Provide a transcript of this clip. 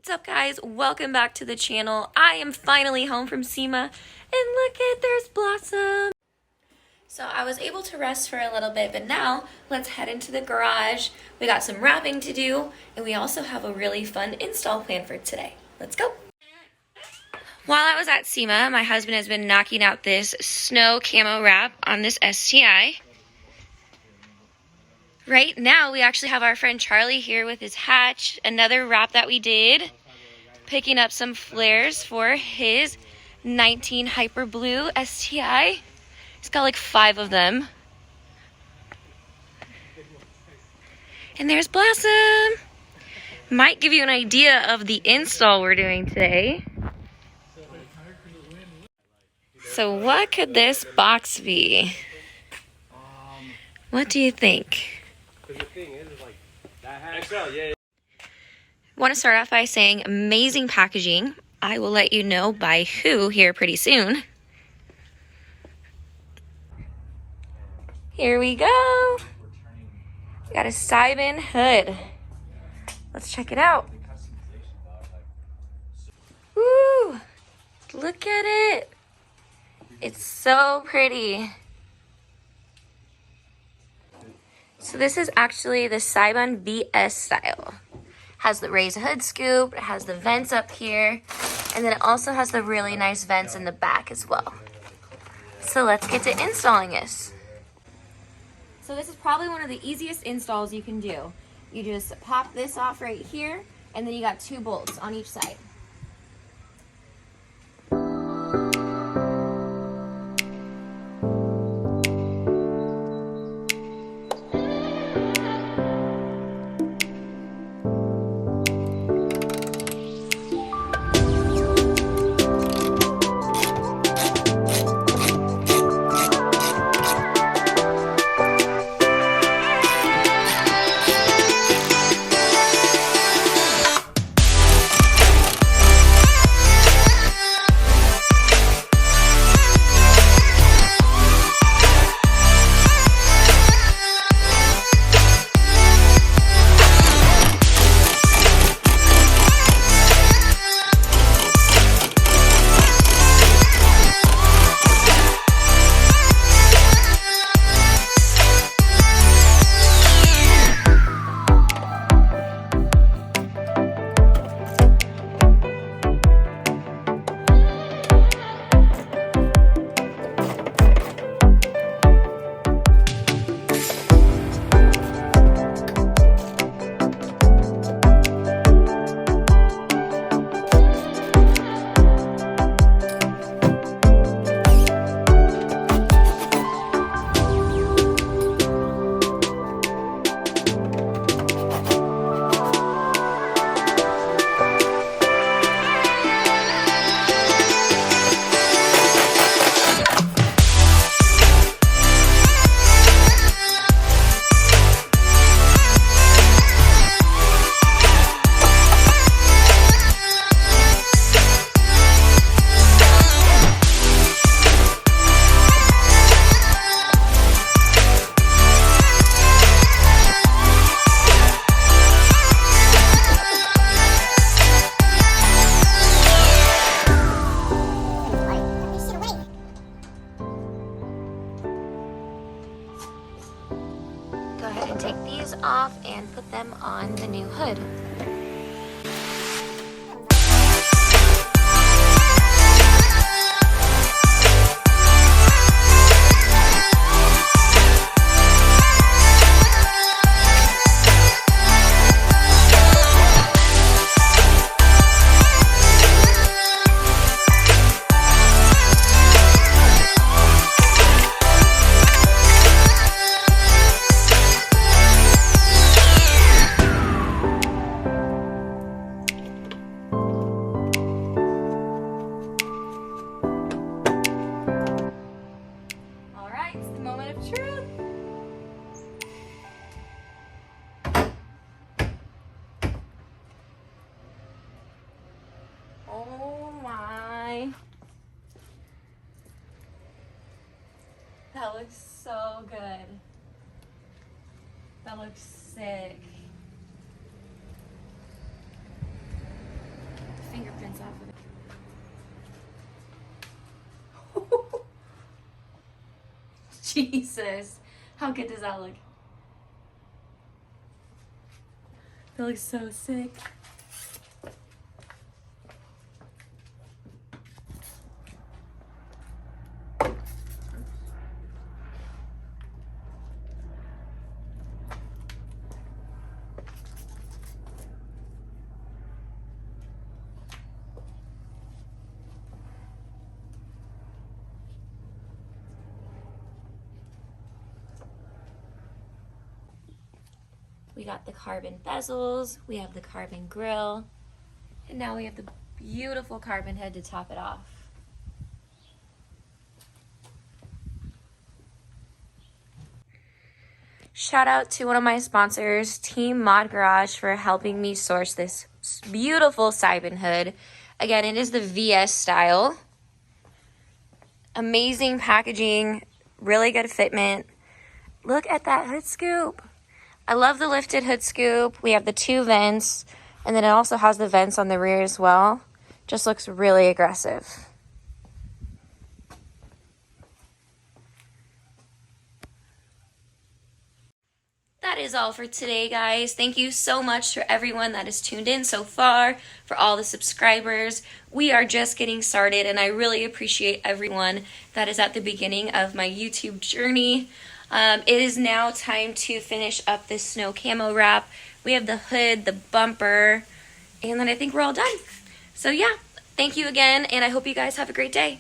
What's up, guys? Welcome back to the channel. I am finally home from SEMA, and look at, there's Blossom. So I was able to rest for a little bit, but now let's head into the garage. We got some wrapping to do, and we also have a really fun install plan for today. Let's go. While I was at SEMA, my husband has been knocking out this snow camo wrap on this STI. Right now, we actually have our friend Charlie here with his hatch, another wrap that we did, picking up some flares for his 19 Hyper Blue STI. He's got like 5 of them. And there's Blossom. Might give you an idea of the install we're doing today. So what could this box be? What do you think? Want to start off by saying amazing packaging. I will let you know by who here pretty soon. Here we go. We got a Seibon hood. Let's check it out. Woo! Look at it. It's so pretty. So this is actually the Seibon VS style. Has the raised hood scoop, it has the vents up here, and then it also has the really nice vents in the back as well. So let's get to installing this. So this is probably one of the easiest installs you can do. You just pop this off right here, and then you got 2 bolts on each side. Go ahead and take these off and put them on the new hood. Oh my. That looks so good. That looks sick. Jesus. How good does that look? That looks so sick. We got the carbon bezels, we have the carbon grill, and now we have the beautiful carbon head to top it off. Shout out to one of my sponsors, Team Mod Garage, for helping me source this beautiful Seibon hood. Again, it is the VS style. Amazing packaging, really good fitment. Look at that hood scoop. I love the lifted hood scoop. We have the 2 vents, and then it also has the vents on the rear as well. Just looks really aggressive. That is all for today, guys. Thank you so much for everyone that has tuned in so far, for all the subscribers. We are just getting started, and I really appreciate everyone that is at the beginning of my YouTube journey. It is now time to finish up this snow camo wrap. We have the hood, the bumper, and then I think we're all done. So yeah, thank you again, and I hope you guys have a great day.